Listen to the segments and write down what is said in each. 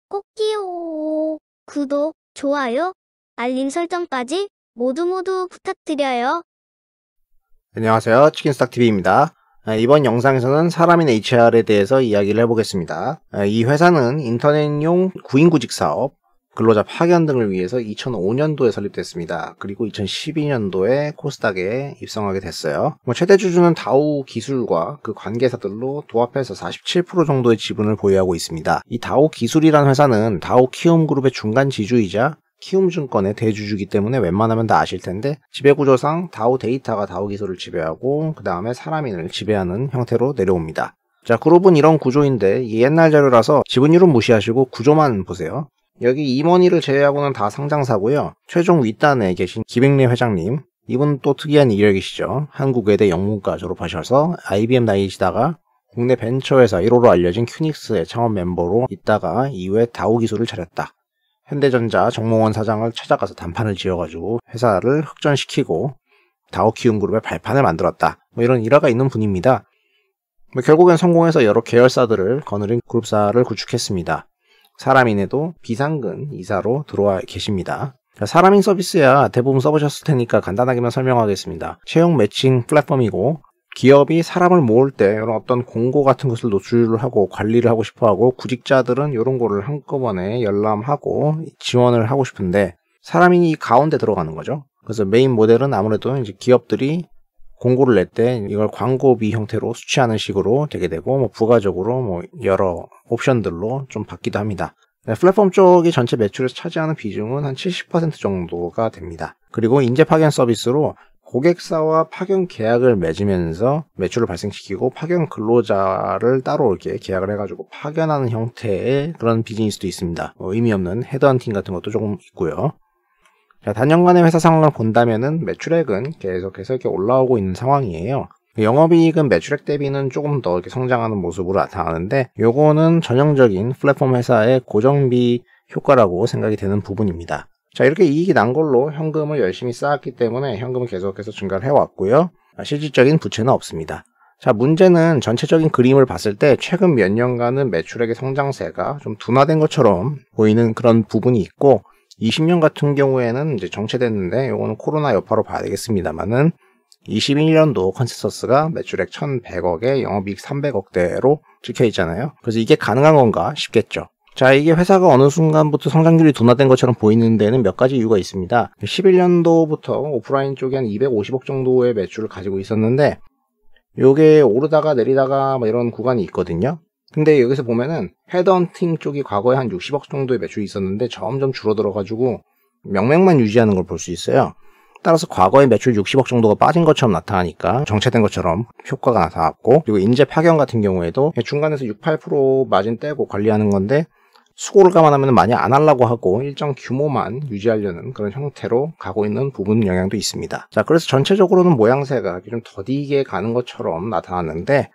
꼭지요. 구독, 좋아요, 알림 설정까지 모두 부탁드려요. 안녕하세요. 치킨스탁TV입니다. 이번 영상에서는 사람인 HR에 대해서 이야기를 해보겠습니다. 이 회사는 인터넷용 구인구직 사업, 근로자 파견 등을 위해서 2005년도에 설립됐습니다. 그리고 2012년도에 코스닥에 입성하게 됐어요. 최대 주주는 다우 기술과 그 관계사들로 도합해서 47% 정도의 지분을 보유하고 있습니다. 이 다우 기술이라는 회사는 다우 키움그룹의 중간 지주이자 키움증권의 대주주이기 때문에 웬만하면 다 아실 텐데, 지배구조상 다우 데이터가 다우 기술을 지배하고 그 다음에 사람인을 지배하는 형태로 내려옵니다. 자, 그룹은 이런 구조인데 이 옛날 자료라서 지분율은 무시하시고 구조만 보세요. 여기 임원이를 제외하고는 다 상장사고요. 최종 윗단에 계신 김익래 회장님, 이분 또 특이한 이력이시죠. 한국외대 영문과 졸업하셔서 IBM 다니시다가 국내 벤처회사 1호로 알려진 큐닉스의 창업 멤버로 있다가 이후에 다우 기술을 차렸다. 현대전자 정몽원 사장을 찾아가서 단판을 지어가지고 회사를 흑전시키고 다우 키움그룹의 발판을 만들었다. 이런 일화가 있는 분입니다. 결국엔 성공해서 여러 계열사들을 거느린 그룹사를 구축했습니다. 사람인에도 비상근 이사로 들어와 계십니다. 사람인 서비스야 대부분 써보셨을 테니까 간단하게만 설명하겠습니다. 채용 매칭 플랫폼이고, 기업이 사람을 모을 때 이런 어떤 공고 같은 것을 노출을 하고 관리를 하고 싶어하고, 구직자들은 이런 거를 한꺼번에 열람하고 지원을 하고 싶은데 사람인이 가운데 들어가는 거죠. 그래서 메인 모델은 아무래도 이제 기업들이 공고를 낼 때 이걸 광고비 형태로 수취하는 식으로 되게 되고, 부가적으로 여러 옵션들로 좀 받기도 합니다. 플랫폼 쪽이 전체 매출에서 차지하는 비중은 한 70% 정도가 됩니다. 그리고 인재 파견 서비스로 고객사와 파견 계약을 맺으면서 매출을 발생시키고, 파견 근로자를 따로 이렇게 계약을 해가지고 파견하는 형태의 그런 비즈니스도 있습니다. 의미 없는 헤드헌팅 같은 것도 조금 있고요. 자, 단연간의 회사 상황을 본다면은 매출액은 계속해서 이렇게 올라오고 있는 상황이에요. 영업이익은 매출액 대비는 조금 더 이렇게 성장하는 모습으로 나타나는데, 요거는 전형적인 플랫폼 회사의 고정비 효과라고 생각이 되는 부분입니다. 자, 이렇게 이익이 난 걸로 현금을 열심히 쌓았기 때문에 현금은 계속해서 증가를 해왔고요. 실질적인 부채는 없습니다. 자, 문제는 전체적인 그림을 봤을 때 최근 몇 년간은 매출액의 성장세가 좀 둔화된 것처럼 보이는 그런 부분이 있고, 20년 같은 경우에는 이제 정체됐는데 이거는 코로나 여파로 봐야 되겠습니다만은 21년도 컨센서스가 매출액 1,100억에 영업이익 300억대로 찍혀 있잖아요. 그래서 이게 가능한 건가 싶겠죠. 자, 이게 회사가 어느 순간부터 성장률이 둔화된 것처럼 보이는 데는 몇 가지 이유가 있습니다. 11년도부터 오프라인 쪽에 한 250억 정도의 매출을 가지고 있었는데, 요게 오르다가 내리다가 이런 구간이 있거든요. 근데 여기서 보면은 헤드헌팅 쪽이 과거에 한 60억 정도의 매출이 있었는데 점점 줄어들어가지고 명맥만 유지하는 걸 볼 수 있어요. 따라서 과거에 매출 60억 정도가 빠진 것처럼 나타나니까 정체된 것처럼 효과가 나타났고, 그리고 인재 파견 같은 경우에도 중간에서 6, 8% 마진 떼고 관리하는 건데, 수고를 감안하면 많이 안 하려고 하고 일정 규모만 유지하려는 그런 형태로 가고 있는 부분 영향도 있습니다. 자, 그래서 전체적으로는 모양새가 좀 더디게 가는 것처럼 나타났는데,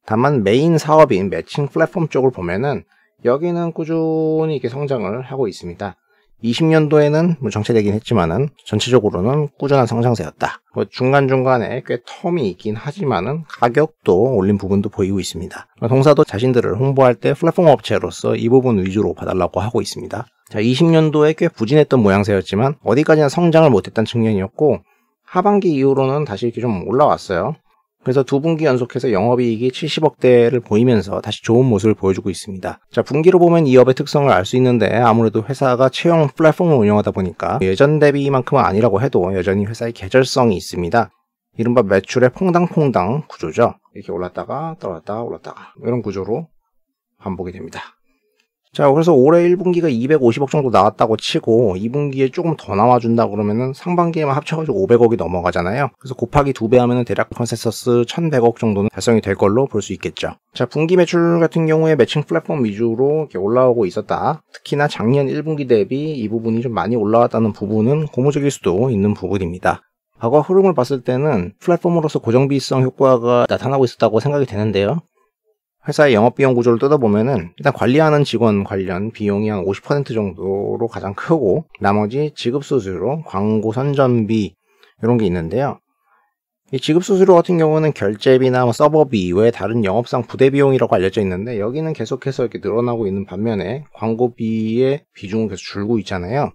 다만 메인 사업인 매칭 플랫폼 쪽을 보면은 여기는 꾸준히 이렇게 성장을 하고 있습니다. 20년도에는 정체되긴 했지만은 전체적으로는 꾸준한 성장세였다. 중간중간에 꽤 텀이 있긴 하지만은 가격도 올린 부분도 보이고 있습니다. 동사도 자신들을 홍보할 때 플랫폼 업체로서 이 부분 위주로 봐달라고 하고 있습니다. 자, 20년도에 꽤 부진했던 모양새였지만 어디까지나 성장을 못했던 측면이었고, 하반기 이후로는 다시 이렇게 좀 올라왔어요. 그래서 두 분기 연속해서 영업이익이 70억대를 보이면서 다시 좋은 모습을 보여주고 있습니다. 자, 분기로 보면 이 업의 특성을 알 수 있는데, 아무래도 회사가 채용 플랫폼을 운영하다 보니까 예전 대비만큼은 아니라고 해도 여전히 회사의 계절성이 있습니다. 이른바 매출의 퐁당퐁당 구조죠. 이렇게 올랐다가 떨어졌다가 올랐다가 이런 구조로 반복이 됩니다. 자, 그래서 올해 1분기가 250억 정도 나왔다고 치고 2분기에 조금 더 나와준다 그러면은 상반기에만 합쳐가지고 500억이 넘어가잖아요. 그래서 곱하기 2배 하면은 대략 컨센서스 1,100억 정도는 달성이 될 걸로 볼 수 있겠죠. 자, 분기 매출 같은 경우에 매칭 플랫폼 위주로 이렇게 올라오고 있었다. 특히나 작년 1분기 대비 이 부분이 좀 많이 올라왔다는 부분은 고무적일 수도 있는 부분입니다. 과거 흐름을 봤을 때는 플랫폼으로서 고정비성 효과가 나타나고 있었다고 생각이 되는데요. 회사의 영업비용 구조를 뜯어보면은 일단 관리하는 직원 관련 비용이 한 50% 정도로 가장 크고, 나머지 지급 수수료, 광고 선전비 이런 게 있는데요. 이 지급수수료 같은 경우는 결제비나 서버비 외에 다른 영업상 부대비용이라고 알려져 있는데 여기는 계속해서 이렇게 늘어나고 있는 반면에 광고비의 비중은 계속 줄고 있잖아요.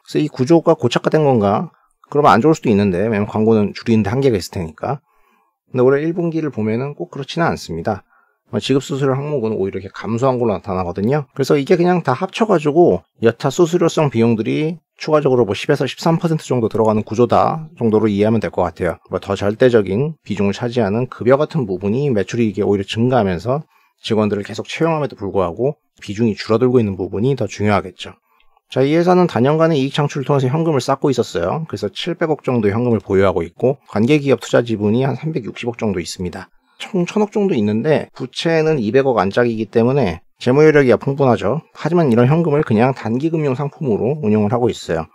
그래서 이 구조가 고착화된 건가? 그러면 안 좋을 수도 있는데 왜냐면 광고는 줄이는데 한계가 있을 테니까. 근데 올해 1분기를 보면은 꼭 그렇지는 않습니다. 지급수수료 항목은 오히려 이렇게 감소한 걸로 나타나거든요. 그래서 이게 그냥 다 합쳐가지고 여타 수수료성 비용들이 추가적으로 10에서 13% 정도 들어가는 구조다 정도로 이해하면 될 것 같아요. 더 절대적인 비중을 차지하는 급여 같은 부분이 매출이 이게 오히려 증가하면서 직원들을 계속 채용함에도 불구하고 비중이 줄어들고 있는 부분이 더 중요하겠죠. 자, 이 회사는 단연간의 이익 창출을 통해서 현금을 쌓고 있었어요. 그래서 700억 정도의 현금을 보유하고 있고 관계기업 투자 지분이 한 360억 정도 있습니다. 총 1000억 정도 있는데 부채는 200억 안짝이기 때문에 재무 여력이 풍부하죠. 하지만 이런 현금을 그냥 단기금융 상품으로 운용을 하고 있어요.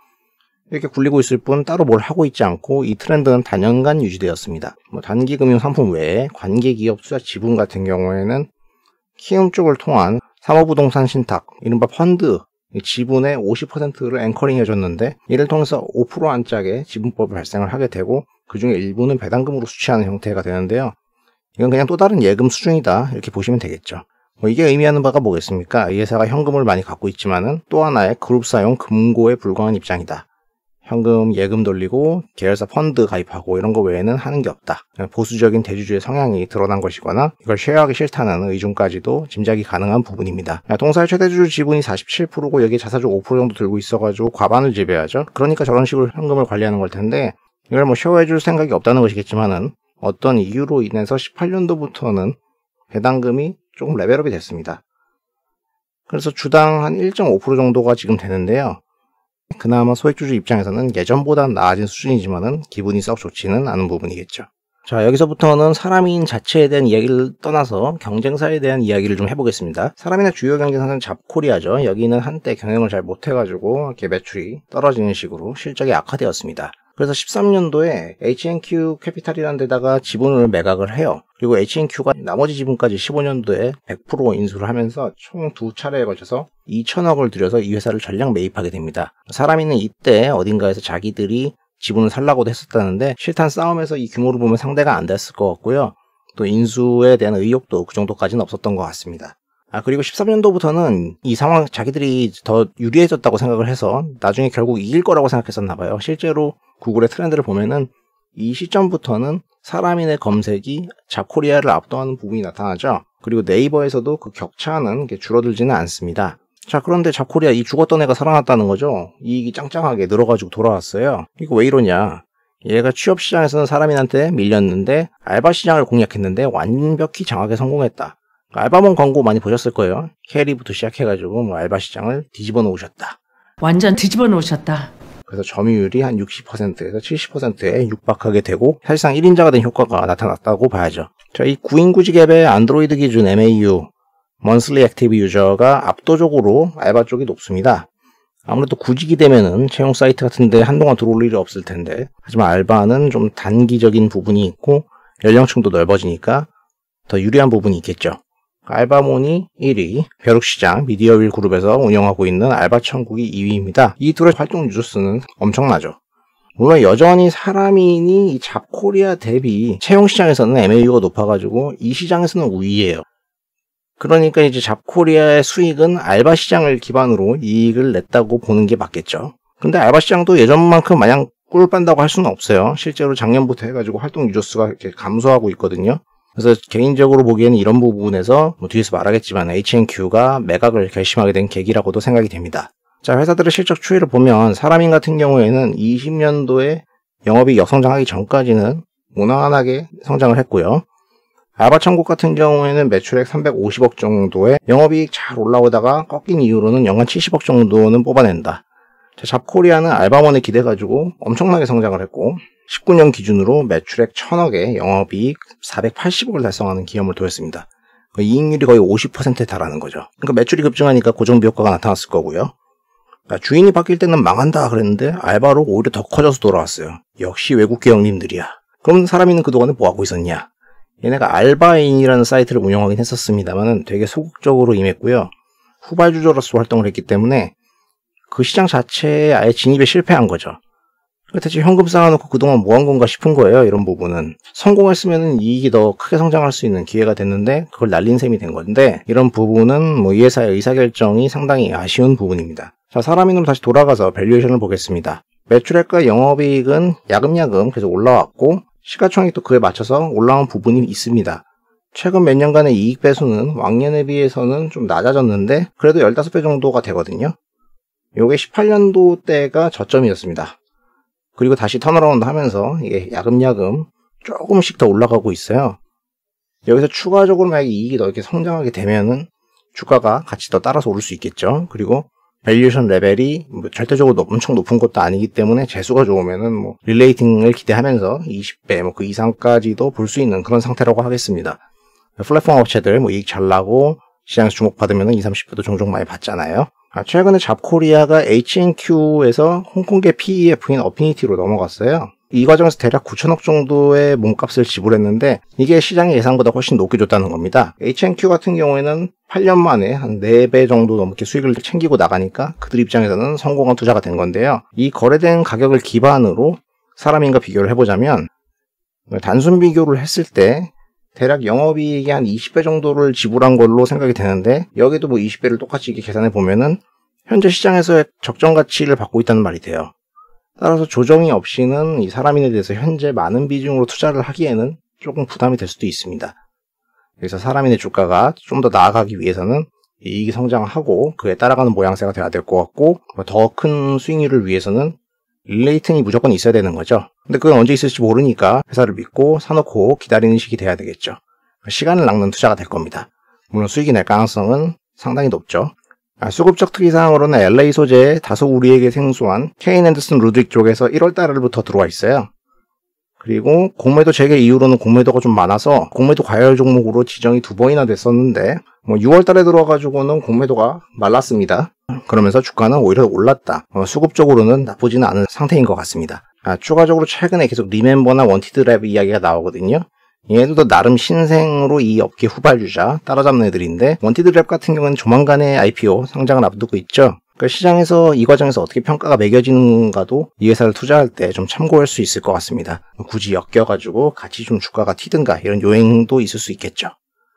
이렇게 굴리고 있을 뿐 따로 뭘 하고 있지 않고 이 트렌드는 단연간 유지되었습니다. 단기금융 상품 외에 관계기업 투자 지분 같은 경우에는 키움 쪽을 통한 사모부동산 신탁, 이른바 펀드 지분의 50%를 앵커링 해줬는데 이를 통해서 5% 안짝의 지분법을 발생을 하게 되고 그 중에 일부는 배당금으로 수취하는 형태가 되는데요. 이건 그냥 또 다른 예금 수준이다 이렇게 보시면 되겠죠. 이게 의미하는 바가 뭐겠습니까? 이 회사가 현금을 많이 갖고 있지만은 또 하나의 그룹사용 금고에 불과한 입장이다. 현금 예금 돌리고 계열사 펀드 가입하고 이런 거 외에는 하는 게 없다. 보수적인 대주주의 성향이 드러난 것이거나 이걸 쉐어하기 싫다는 의중까지도 짐작이 가능한 부분입니다. 동사의 최대주주 지분이 47%고 여기에 자사주 5% 정도 들고 있어가지고 과반을 지배하죠. 그러니까 저런 식으로 현금을 관리하는 걸 텐데 이걸 쉐어해줄 생각이 없다는 것이겠지만은 어떤 이유로 인해서 18년도부터는 배당금이 조금 레벨업이 됐습니다. 그래서 주당 한 1.5% 정도가 지금 되는데요. 그나마 소액주주 입장에서는 예전보다는 나아진 수준이지만은 기분이 썩 좋지는 않은 부분이겠죠. 자, 여기서부터는 사람인 자체에 대한 이야기를 떠나서 경쟁사에 대한 이야기를 좀 해보겠습니다. 사람인의 주요 경쟁사는 잡코리아죠. 여기는 한때 경영을 잘 못해가지고 이렇게 매출이 떨어지는 식으로 실적이 악화되었습니다. 그래서 13년도에 H&Q 캐피탈이라는 데다가 지분을 매각을 해요. 그리고 H&Q가 나머지 지분까지 15년도에 100% 인수를 하면서 총 2차례에 걸쳐서 2천억을 들여서 이 회사를 전량 매입하게 됩니다. 사람이는 이때 어딘가에서 자기들이 지분을 살라고도 했었다는데 실탄 싸움에서 이 규모를 보면 상대가 안 됐을 것 같고요. 또 인수에 대한 의욕도 그 정도까지는 없었던 것 같습니다. 그리고 13년도부터는 이 상황 자기들이 더 유리해졌다고 생각을 해서 나중에 결국 이길 거라고 생각했었나 봐요. 실제로 구글의 트렌드를 보면은 이 시점부터는 사람인의 검색이 잡코리아를 압도하는 부분이 나타나죠. 그리고 네이버에서도 그 격차는 줄어들지는 않습니다. 자, 그런데 잡코리아 이 죽었던 애가 살아났다는 거죠. 이익이 짱짱하게 늘어가지고 돌아왔어요. 이거 왜 이러냐. 얘가 취업시장에서는 사람인한테 밀렸는데 알바 시장을 공략했는데 완벽히 장악에 성공했다. 알바몬 광고 많이 보셨을 거예요. 캐리부터 시작해가지고 알바 시장을 뒤집어 놓으셨다. 완전 뒤집어 놓으셨다. 그래서 점유율이 한 60%에서 70%에 육박하게 되고 사실상 1인자가 된 효과가 나타났다고 봐야죠. 자, 이 9인 구직 앱의 안드로이드 기준 MAU, Monthly Active User가 압도적으로 알바 쪽이 높습니다. 아무래도 구직이 되면은 채용 사이트 같은데 한동안 들어올 일이 없을 텐데 하지만 알바는 좀 단기적인 부분이 있고 연령층도 넓어지니까 더 유리한 부분이 있겠죠. 알바몬이 1위, 벼룩시장, 미디어윌 그룹에서 운영하고 있는 알바천국이 2위입니다. 이 둘의 활동 유저수는 엄청나죠. 물론 여전히 사람인이 이 잡코리아 대비 채용시장에서는 MAU가 높아가지고 이 시장에서는 우위예요. 그러니까 이제 잡코리아의 수익은 알바 시장을 기반으로 이익을 냈다고 보는 게 맞겠죠. 근데 알바 시장도 예전만큼 마냥 꿀 빤다고 할 수는 없어요. 실제로 작년부터 해가지고 활동 유저수가 이렇게 감소하고 있거든요. 그래서 개인적으로 보기에는 이런 부분에서 뒤에서 말하겠지만 H&Q가 매각을 결심하게 된 계기라고도 생각이 됩니다. 자, 회사들의 실적 추이를 보면 사람인 같은 경우에는 20년도에 영업이 역성장하기 전까지는 무난하게 성장을 했고요. 알바천국 같은 경우에는 매출액 350억 정도에 영업이익 잘 올라오다가 꺾인 이후로는 연간 70억 정도는 뽑아낸다. 자, 잡코리아는 알바몬에 기대가지고 엄청나게 성장을 했고 19년 기준으로 매출액 1000억에 영업이익 480억을 달성하는 기염을 보였습니다. 이익률이 거의 50%에 달하는 거죠. 그러니까 매출이 급증하니까 고정비 효과가 나타났을 거고요. 주인이 바뀔 때는 망한다 그랬는데 알바로 오히려 더 커져서 돌아왔어요. 역시 외국계 형님들이야. 그럼 사람이는 그동안에 뭐하고 있었냐? 얘네가 알바인이라는 사이트를 운영하긴 했었습니다만 되게 소극적으로 임했고요. 후발주저로서 활동을 했기 때문에 그 시장 자체에 아예 진입에 실패한 거죠. 대체 현금 쌓아놓고 그동안 뭐 한 건가 싶은 거예요. 이런 부분은 성공했으면 이익이 더 크게 성장할 수 있는 기회가 됐는데 그걸 날린 셈이 된 건데, 이런 부분은 이 회사의 의사결정이 상당히 아쉬운 부분입니다. 자, 사람인으로 다시 돌아가서 밸류에이션을 보겠습니다. 매출액과 영업이익은 야금야금 계속 올라왔고 시가총액도 그에 맞춰서 올라온 부분이 있습니다. 최근 몇 년간의 이익 배수는 왕년에 비해서는 좀 낮아졌는데 그래도 15배 정도가 되거든요. 요게 18년도 때가 저점이었습니다. 그리고 다시 턴어라운드 하면서 이게 야금야금 조금씩 더 올라가고 있어요. 여기서 추가적으로 만약에 이익이 더 이렇게 성장하게 되면은 주가가 같이 더 따라서 오를 수 있겠죠. 그리고 밸류에이션 레벨이 절대적으로 엄청 높은 것도 아니기 때문에 재수가 좋으면은 릴레이팅을 기대하면서 20배 그 이상까지도 볼 수 있는 그런 상태라고 하겠습니다. 플랫폼 업체들 이익 잘 나고 시장에서 주목받으면 20, 30배도 종종 많이 받잖아요. 최근에 잡코리아가 H&Q에서 홍콩계 PEF인 어피니티로 넘어갔어요. 이 과정에서 대략 9천억 정도의 몸값을 지불했는데 이게 시장의 예상보다 훨씬 높게 줬다는 겁니다. H&Q 같은 경우에는 8년 만에 한 4배 정도 넘게 수익을 챙기고 나가니까 그들 입장에서는 성공한 투자가 된 건데요. 이 거래된 가격을 기반으로 사람인과 비교를 해보자면 단순 비교를 했을 때 대략 영업이익이 한 20배 정도를 지불한 걸로 생각이 되는데, 여기도 20배를 똑같이 이렇게 계산해 보면은 현재 시장에서의 적정 가치를 받고 있다는 말이 돼요. 따라서 조정이 없이는 이 사람인에 대해서 현재 많은 비중으로 투자를 하기에는 조금 부담이 될 수도 있습니다. 그래서 사람인의 주가가 좀 더 나아가기 위해서는 이익이 성장하고 그에 따라가는 모양새가 돼야 될 것 같고, 더 큰 수익률을 위해서는 릴레이팅이 무조건 있어야 되는 거죠. 근데 그건 언제 있을지 모르니까 회사를 믿고 사놓고 기다리는 식이 돼야 되겠죠. 시간을 낚는 투자가 될 겁니다. 물론 수익이 날 가능성은 상당히 높죠. 수급적 특이사항으로는 LA 소재에 다소 우리에게 생소한 케인 앤더슨 루드윅 쪽에서 1월 달부터 들어와 있어요. 그리고 공매도 재개 이후로는 공매도가 좀 많아서 공매도 과열 종목으로 지정이 2번이나 됐었는데 6월 달에 들어와가지고는 공매도가 말랐습니다. 그러면서 주가는 오히려 올랐다. 수급적으로는 나쁘지는 않은 상태인 것 같습니다. 추가적으로 최근에 계속 리멤버나 원티드랩 이야기가 나오거든요. 얘들도 나름 신생으로 이 업계 후발주자 따라잡는 애들인데, 원티드랩 같은 경우는 조만간에 IPO 상장을 앞두고 있죠. 그러니까 시장에서 이 과정에서 어떻게 평가가 매겨지는가도 이 회사를 투자할 때 좀 참고할 수 있을 것 같습니다. 굳이 엮여가지고 같이 좀 주가가 튀든가 이런 요인도 있을 수 있겠죠.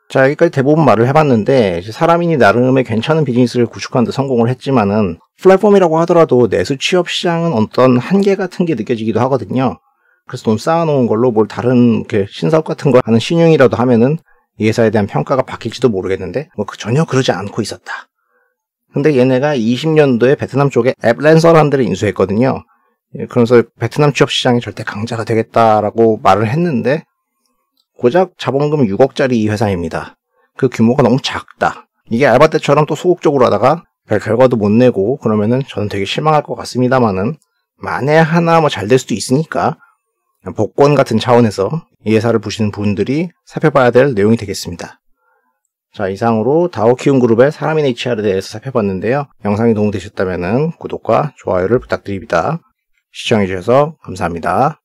자, 여기까지 대부분 말을 해봤는데, 사람인이 나름의 괜찮은 비즈니스를 구축하는 데 성공을 했지만은 플랫폼이라고 하더라도 내수 취업 시장은 어떤 한계 같은 게 느껴지기도 하거든요. 그래서 돈 쌓아놓은 걸로 다른 신사업 같은 거 하는 신용이라도 하면은 이 회사에 대한 평가가 바뀔지도 모르겠는데 전혀 그러지 않고 있었다. 근데 얘네가 20년도에 베트남 쪽에 앱랜서라는 데를 인수했거든요. 그래서 베트남 취업 시장이 절대 강자가 되겠다라고 말을 했는데 고작 자본금 6억짜리 이 회사입니다. 그 규모가 너무 작다. 이게 알바 때처럼 또 소극적으로 하다가 별 결과도 못 내고 그러면은 저는 되게 실망할 것 같습니다만은, 만에 하나 잘 될 수도 있으니까 복권 같은 차원에서 이 회사를 보시는 분들이 살펴봐야 될 내용이 되겠습니다. 자, 이상으로 다오키움그룹의 사람인 HR에 대해서 살펴봤는데요. 영상이 도움되셨다면 구독과 좋아요를 부탁드립니다. 시청해주셔서 감사합니다.